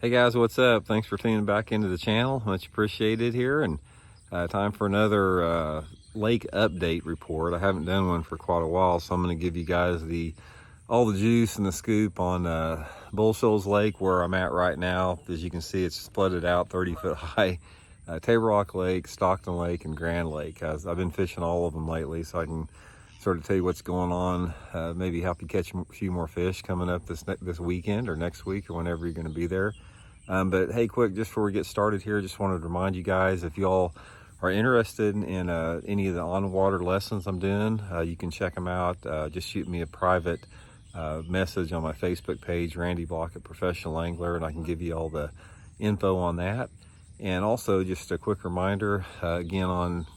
Hey guys, what's up? Thanks for tuning back into the channel. Much appreciated here, and time for another lake update report. I haven't done one for quite a while, so I'm going to give you guys all the juice and the scoop on Bull Shoals Lake, where I'm at right now. As you can see, it's flooded out 30 foot high. Table Rock Lake, Stockton Lake, and Grand Lake. I've been fishing all of them lately, so I can sort of tell you what's going on, maybe help you catch a few more fish coming up this weekend or next week or whenever you're going to be there. But hey, quick, just before we get started here, just wanted to remind you guys, if y'all are interested in any of the on-water lessons I'm doing, you can check them out. Just shoot me a private message on my Facebook page, Randy Blockett Professional Angler, and I can give you all the info on that. And also, just a quick reminder, again on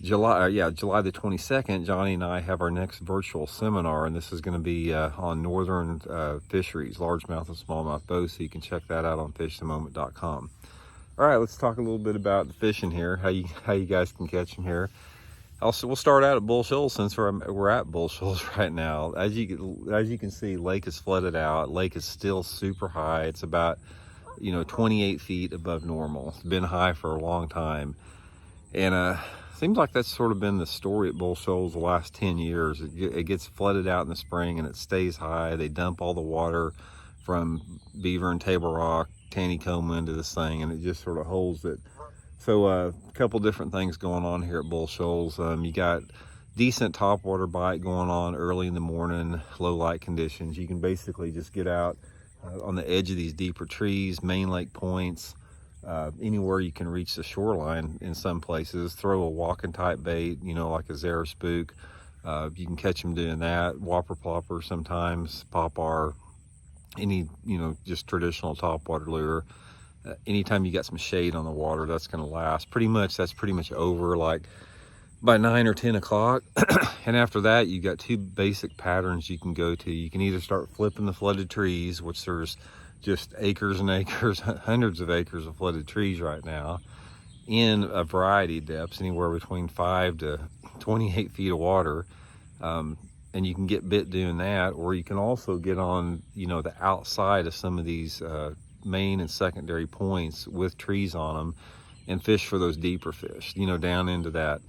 July the 22nd, Johnny and I have our next virtual seminar, and this is going to be on northern fisheries, largemouth and smallmouth both, so you can check that out on fishthemoment.com. All right, let's talk a little bit about the fishing here, how you guys can catch them here. Also, we'll start out at Bull Shoals, since we're at Bull Shoals right now. As you can see, lake is flooded out. Lake is still super high. It's about 28 feet above normal. It's been high for a long time, and seems like that's sort of been the story at Bull Shoals the last 10 years. It gets flooded out in the spring and it stays high. They dump all the water from Beaver and Table Rock, Taneycombe into this thing, and it just sort of holds it. So a couple different things going on here at Bull Shoals. You got decent topwater bite going on early in the morning, low light conditions. You can basically just get out on the edge of these deeper trees, main lake points, anywhere you can reach the shoreline. In some places, throw a walking type bait, like a Zara spook. You can catch them doing that. Whopper plopper sometimes, popper, any just traditional topwater lure. Anytime you got some shade on the water, that's going to last. That's pretty much over like by 9 or 10 o'clock. And after that, you got two basic patterns you can go to. You can either start flipping the flooded trees, which there's just acres and acres, hundreds of acres of flooded trees right now, in a variety of depths, anywhere between 5 to 28 feet of water. And you can get bit doing that, or you can also get on, the outside of some of these main and secondary points with trees on them and fish for those deeper fish, down into that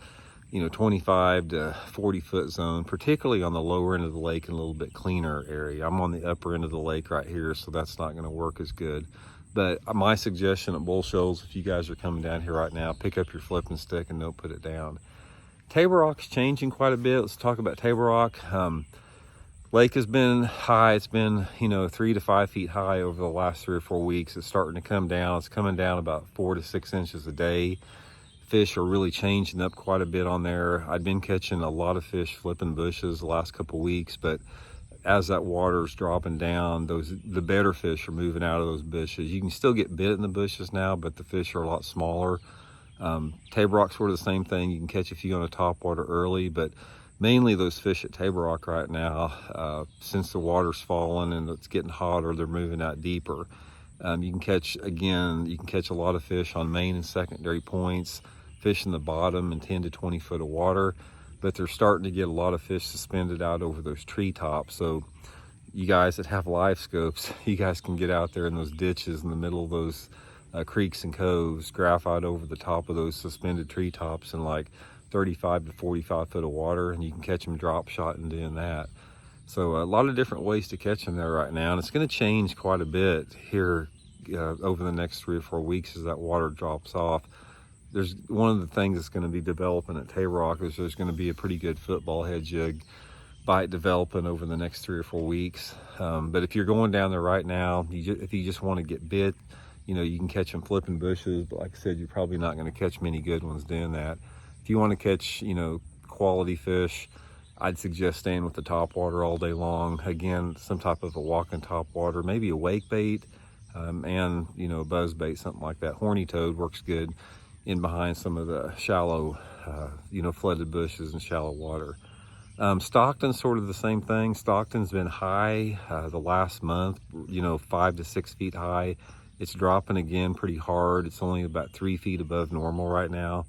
25 to 40 foot zone, particularly on the lower end of the lake and a little bit cleaner area. I'm on the upper end of the lake right here, so that's not going to work as good. But my suggestion at Bull Shoals, if you guys are coming down here right now, pick up your flipping stick and don't put it down. Table Rock's changing quite a bit. Let's talk about Table Rock. Lake has been high. It's been 3 to 5 feet high over the last 3 or 4 weeks. It's starting to come down. It's coming down about 4 to 6 inches a day. Fish are really changing up quite a bit on there. I've been catching a lot of fish flipping bushes the last couple weeks, but as that water is dropping down, the better fish are moving out of those bushes. You can still get bit in the bushes now, but the fish are a lot smaller. Table Rock's sort of the same thing. You can catch a few on a topwater early, but mainly those fish at Table Rock right now, since the water's falling and it's getting hotter, they're moving out deeper. You can catch a lot of fish on main and secondary points, fish in the bottom in 10 to 20 foot of water, but they're starting to get a lot of fish suspended out over those treetops. So you guys that have live scopes, you guys can get out there in those ditches in the middle of those creeks and coves, graph out over the top of those suspended treetops in like 35 to 45 foot of water, and you can catch them drop shot and doing that. So a lot of different ways to catch them there right now, and it's going to change quite a bit here over the next 3 or 4 weeks as that water drops off. There's one of the things that's going to be developing at Table Rock is there's going to be a pretty good football head jig bite developing over the next 3 or 4 weeks. But if you're going down there right now, if you just want to get bit, you can catch them flipping bushes, but like I said, you're probably not going to catch many good ones doing that. If you want to catch, quality fish, I'd suggest staying with the topwater all day long. Again, some type of a walking topwater, maybe a wake bait, and a buzz bait, something like that. Horny toad works good in behind some of the shallow, flooded bushes and shallow water. Stockton's sort of the same thing. Stockton's been high the last month, 5 to 6 feet high. It's dropping again pretty hard. It's only about 3 feet above normal right now.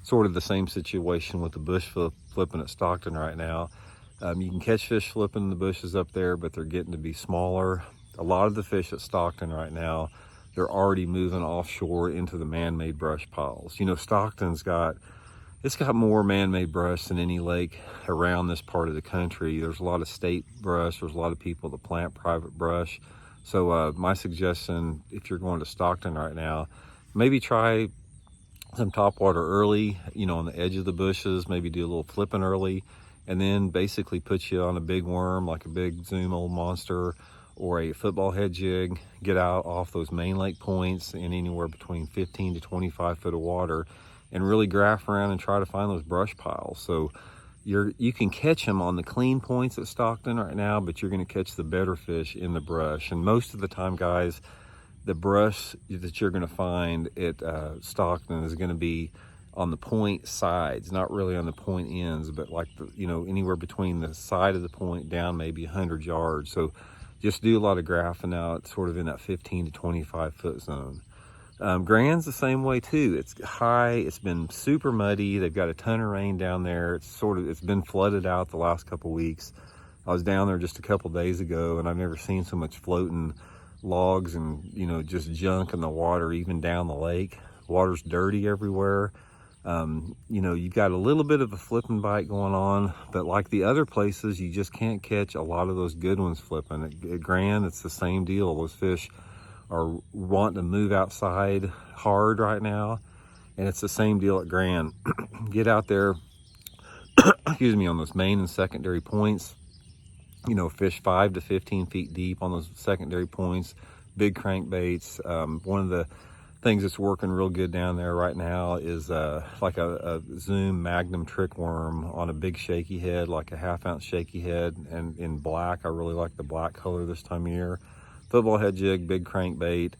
Sort of the same situation with the bush flipping at Stockton right now. You can catch fish flipping in the bushes up there, but they're getting to be smaller. a lot of the fish at Stockton right now, they're already moving offshore into the man-made brush piles. You know, Stockton's got more man-made brush than any lake around this part of the country. There's a lot of state brush. There's a lot of people that plant private brush. So my suggestion, if you're going to Stockton right now, maybe try some topwater early, you know, on the edge of the bushes, maybe do a little flipping early, and then basically put you on a big worm, like a big Zoom Old Monster or a football head jig, get out off those main lake points in anywhere between 15 to 25 foot of water, and really graph around and try to find those brush piles. So you can catch them on the clean points at Stockton right now, but you're going to catch the better fish in the brush. And most of the time, guys, the brush that you're going to find at Stockton is going to be on the point sides, not really on the point ends, but like you know, anywhere between the side of the point down maybe 100 yards. So just do a lot of graphing out, sort of in that 15 to 25 foot zone. Grand's the same way too. It's high, it's been super muddy, they've got a ton of rain down there. It's been flooded out the last couple weeks. I was down there just a couple days ago, and I've never seen so much floating logs and, you know, just junk in the water, even down the lake. Water's dirty everywhere. You know, you've got a little bit of a flipping bite going on, but like the other places, you just can't catch a lot of those good ones flipping. At Grand, it's the same deal. Those fish are wanting to move outside hard right now, and it's the same deal at Grand. Get out there, excuse me, on those main and secondary points. You know, fish 5 to 15 feet deep on those secondary points, big crankbaits. One of the things that's working real good down there right now is like a Zoom Magnum trick worm on a big shaky head, like a 1/2 ounce shaky head, and in black. I really like the black color this time of year. Football head jig, big crankbait,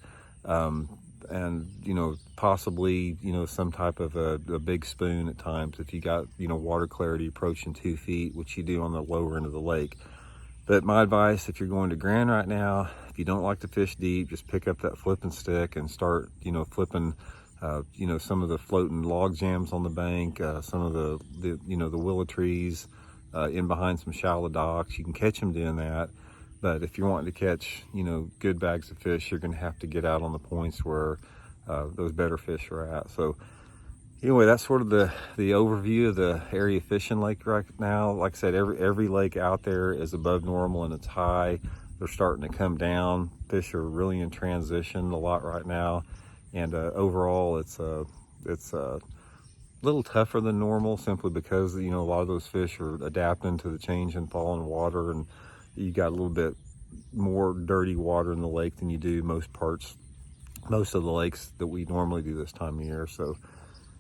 and, you know, possibly, you know, some type of a big spoon at times if you got, you know, water clarity approaching 2 feet, which you do on the lower end of the lake. But my advice, if you're going to Grand right now, if you don't like to fish deep, just pick up that flipping stick and start, you know, flipping, you know, some of the floating log jams on the bank, some of the you know, the willow trees, in behind some shallow docks. You can catch them doing that. But if you're wanting to catch, you know, good bags of fish, you're going to have to get out on the points where those better fish are at. So anyway, that's sort of the overview of the area fishing lake right now. Like I said, every lake out there is above normal and it's high. They're starting to come down. Fish are really in transition a lot right now, and overall it's a little tougher than normal, simply because, you know, a lot of those fish are adapting to the change in fall and water, and you got a little bit more dirty water in the lake than you do most of the lakes that we normally do this time of year. So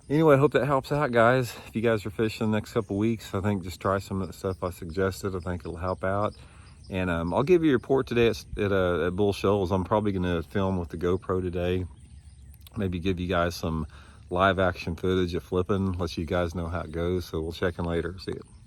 anyway, I hope that helps out, guys. If you guys are fishing the next couple weeks, I think just try some of the stuff I suggested. I think it'll help out. And I'll give you a report today at Bull Shoals. I'm probably going to film with the GoPro today. Maybe give you guys some live action footage of flipping, let you guys know how it goes. So we'll check in later. See you.